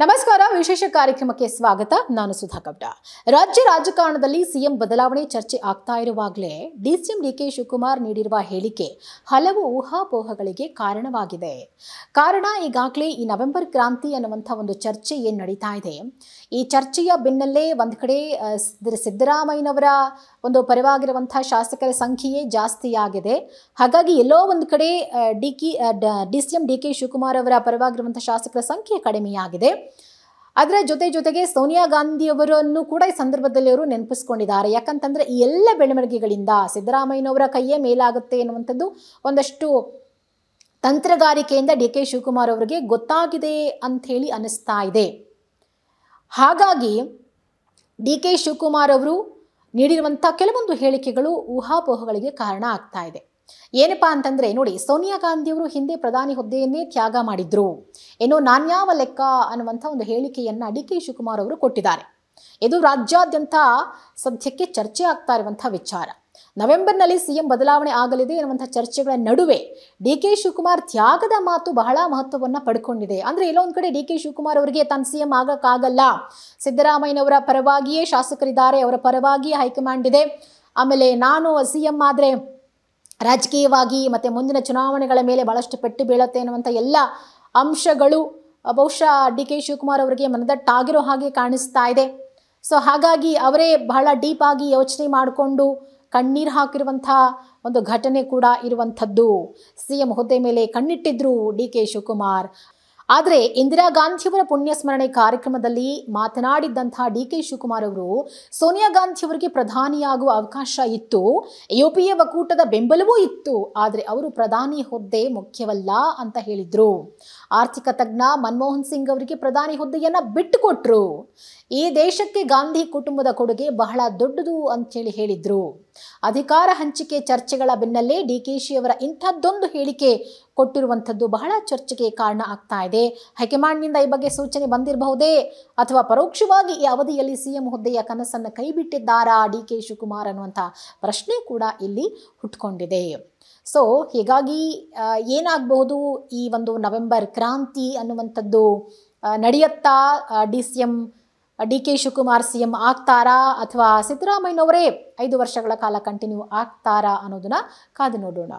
ನಮಸ್ಕಾರ. ವಿಶೇಷ ಕಾರ್ಯಕ್ರಮಕ್ಕೆ ಸ್ವಾಗತ. ನಾನು ಸುಧಾ ಕಬ್ಡ. ರಾಜ್ಯ ರಾಜಕಾರಣದಲ್ಲಿ ಸಿಎಂ ಬದಲಾವಣೆ ಚರ್ಚೆ ಆಗ್ತಾ ಇರುವಾಗಲೇ ಡಿಸಿಎಂ ಡಿಕೆ ಶಿವಕುಮಾರ್ ನೀಡಿರುವ ಹೇಳಿಕೆ ಹಲವು ಊಹಾಪೋಹಗಳಿಗೆ ಕಾರಣವಾಗಿದೆ. ಕಾರಣ ಈಗಾಗಲೇ ಈ ನವೆಂಬರ್ ಕ್ರಾಂತಿ ಅನ್ನುವಂಥ ಒಂದು ಚರ್ಚೆ ಏನು ನಡೀತಾ ಇದೆ, ಈ ಚರ್ಚೆಯ ಬೆನ್ನಲ್ಲೇ ಒಂದು ಕಡೆ ಸಿದ್ದರಾಮಯ್ಯನವರ ಒಂದು ಪರವಾಗಿರುವಂಥ ಶಾಸಕರ ಸಂಖ್ಯೆಯೇ ಜಾಸ್ತಿಯಾಗಿದೆ. ಹಾಗಾಗಿ ಎಲ್ಲೋ ಒಂದು ಕಡೆ ಡಿಸಿಎಂ ಡಿಕೆ ಶಿವಕುಮಾರ್ ಅವರ ಪರವಾಗಿರುವಂಥ ಶಾಸಕರ ಸಂಖ್ಯೆ ಕಡಿಮೆಯಾಗಿದೆ. ಅದರ ಜೊತೆಗೆ ಸೋನಿಯಾ ಗಾಂಧಿಯವರನ್ನು ಕೂಡ ಈ ಸಂದರ್ಭದಲ್ಲಿ ಅವರು ನೆನಪಿಸ್ಕೊಂಡಿದ್ದಾರೆ. ಯಾಕಂತಂದ್ರೆ ಈ ಎಲ್ಲ ಬೆಳವಣಿಗೆಗಳಿಂದ ಸಿದ್ದರಾಮಯ್ಯನವರ ಕೈಯೇ ಮೇಲಾಗುತ್ತೆ ಎನ್ನುವಂಥದ್ದು ಒಂದಷ್ಟು ತಂತ್ರಗಾರಿಕೆಯಿಂದ ಡಿ ಕೆ ಶಿವಕುಮಾರ್ ಅವರಿಗೆ ಗೊತ್ತಾಗಿದೆ ಅಂಥೇಳಿ ಅನ್ನಿಸ್ತಾ ಇದೆ. ಹಾಗಾಗಿ ಡಿ ಕೆ ಶಿವಕುಮಾರ್ ಅವರು ನೀಡಿರುವಂಥ ಕೆಲವೊಂದು ಹೇಳಿಕೆಗಳು ಊಹಾಪೋಹಗಳಿಗೆ ಕಾರಣ ಆಗ್ತಾ ಇದೆ. ಏನಪ್ಪಾ ಅಂತಂದ್ರೆ ನೋಡಿ, ಸೋನಿಯಾ ಗಾಂಧಿಯವರು ಹಿಂದೆ ಪ್ರಧಾನಿ ಹುದ್ದೆಯನ್ನೇ ತ್ಯಾಗ ಮಾಡಿದ್ರು, ಏನೋ ನಾನ್ಯಾವ ಲೆಕ್ಕ ಅನ್ನುವಂಥ ಒಂದು ಹೇಳಿಕೆಯನ್ನ ಡಿ ಕೆ ಶಿವಕುಮಾರ್ ಅವರು ಕೊಟ್ಟಿದ್ದಾರೆ. ಇದು ರಾಜ್ಯಾದ್ಯಂತ ಸದ್ಯಕ್ಕೆ ಚರ್ಚೆ ಆಗ್ತಾ ಇರುವಂಥ ವಿಚಾರ. ನವೆಂಬರ್ನಲ್ಲಿ ಸಿಎಂ ಬದಲಾವಣೆ ಆಗಲಿದೆ ಎನ್ನುವಂಥ ಚರ್ಚೆಗಳ ನಡುವೆ ಡಿ ಕೆ ಶಿವಕುಮಾರ್ ತ್ಯಾಗದ ಮಾತು ಬಹಳ ಮಹತ್ವವನ್ನು ಪಡ್ಕೊಂಡಿದೆ. ಅಂದ್ರೆ ಎಲ್ಲೋ ಒಂದು ಕಡೆ ಡಿ ಕೆ ಶಿವಕುಮಾರ್ ಅವರಿಗೆ ತಾನು ಸಿಎಂ ಆಗಕ್ಕಾಗಲ್ಲ, ಸಿದ್ದರಾಮಯ್ಯನವರ ಪರವಾಗಿಯೇ ಶಾಸಕರಿದ್ದಾರೆ, ಅವರ ಪರವಾಗಿಯೇ ಹೈಕಮಾಂಡ್ ಇದೆ, ಆಮೇಲೆ ನಾನು ಸಿಎಂ ಆದರೆ ರಾಜಕೀಯವಾಗಿ ಮತ್ತು ಮುಂದಿನ ಚುನಾವಣೆಗಳ ಮೇಲೆ ಬಹಳಷ್ಟು ಪೆಟ್ಟು ಬೀಳುತ್ತೆ ಅನ್ನುವಂಥ ಎಲ್ಲ ಅಂಶಗಳು ಬಹುಶಃ ಡಿ ಕೆ ಶಿವಕುಮಾರ್ ಅವರಿಗೆ ಮನದಟ್ಟಾಗಿರೋ ಹಾಗೆ ಕಾಣಿಸ್ತಾ ಇದೆ. ಸೊ ಹಾಗಾಗಿ ಅವರೇ ಬಹಳ ಡೀಪ್ ಆಗಿ ಯೋಚನೆ ಮಾಡಿಕೊಂಡು ಕಣ್ಣೀರು ಹಾಕಿರುವಂಥ ಒಂದು ಘಟನೆ ಕೂಡ ಇರುವಂಥದ್ದು. ಸಿಎಂ ಹುದ್ದೆ ಮೇಲೆ ಕಣ್ಣಿಟ್ಟಿದ್ರು ಡಿ ಕೆ ಶಿವಕುಮಾರ್. ಆದರೆ ಇಂದಿರಾ ಗಾಂಧಿಯವರ ಪುಣ್ಯಸ್ಮರಣೆ ಕಾರ್ಯಕ್ರಮದಲ್ಲಿ ಮಾತನಾಡಿದ್ದಂತಹ ಡಿ ಕೆ ಶಿವಕುಮಾರ್ ಅವರು ಸೋನಿಯಾ ಗಾಂಧಿಯವರಿಗೆ ಪ್ರಧಾನಿಯಾಗುವ ಅವಕಾಶ ಇತ್ತು, ಯುಪಿಎ ಒಕ್ಕೂಟದ ಬೆಂಬಲವೂ ಇತ್ತು, ಆದರೆ ಅವರು ಪ್ರಧಾನಿ ಹುದ್ದೆ ಮುಖ್ಯವಲ್ಲ ಅಂತ ಹೇಳಿದ್ರು. ಆರ್ಥಿಕ ತಜ್ಞ ಮನಮೋಹನ್ ಸಿಂಗ್ ಅವರಿಗೆ ಪ್ರಧಾನಿ ಹುದ್ದೆಯನ್ನ ಬಿಟ್ಟುಕೊಟ್ರು. ಈ ದೇಶಕ್ಕೆ ಗಾಂಧಿ ಕುಟುಂಬದ ಕೊಡುಗೆ ಬಹಳ ದೊಡ್ಡದು ಅಂತೇಳಿ ಹೇಳಿದ್ರು. ಅಧಿಕಾರ ಹಂಚಿಕೆ ಚರ್ಚೆಗಳ ಬೆನ್ನಲ್ಲೇ ಡಿಕೆಶಿ ಅವರ ಇಂಥದ್ದೊಂದು ಹೇಳಿಕೆ ಕೊಟ್ಟಿರುವಂಥದ್ದು ಬಹಳ ಚರ್ಚೆಗೆ ಕಾರಣ ಆಗ್ತಾ ಇದೆ. ಹೈಕಮಾಂಡ್ನಿಂದ ಈ ಬಗ್ಗೆ ಸೂಚನೆ ಬಂದಿರಬಹುದೇ, ಅಥವಾ ಪರೋಕ್ಷವಾಗಿ ಈ ಅವಧಿಯಲ್ಲಿ ಸಿಎಂ ಹುದ್ದೆಯ ಕನಸನ್ನು ಕೈಬಿಟ್ಟಿದ್ದಾರಾ ಡಿ ಕೆ ಶಿವಕುಮಾರ್ ಅನ್ನುವಂಥ ಪ್ರಶ್ನೆ ಕೂಡ ಇಲ್ಲಿ ಹುಟ್ಕೊಂಡಿದೆ. ಸೊ ಹೀಗಾಗಿ ಏನಾಗಬಹುದು, ಈ ಒಂದು ನವೆಂಬರ್ ಕ್ರಾಂತಿ ಅನ್ನುವಂಥದ್ದು ನಡೆಯುತ್ತಾ, ಡಿ ಕೆ ಶಿವಕುಮಾರ್ ಸಿಎಂ ಆಗ್ತಾರಾ ಅಥವಾ ಸಿದ್ದರಾಮಯ್ಯನವರೇ 5 ವರ್ಷಗಳ ಕಾಲ ಕಂಟಿನ್ಯೂ ಆಗ್ತಾರಾ ಅನ್ನೋದನ್ನ ಕಾದು ನೋಡೋಣ.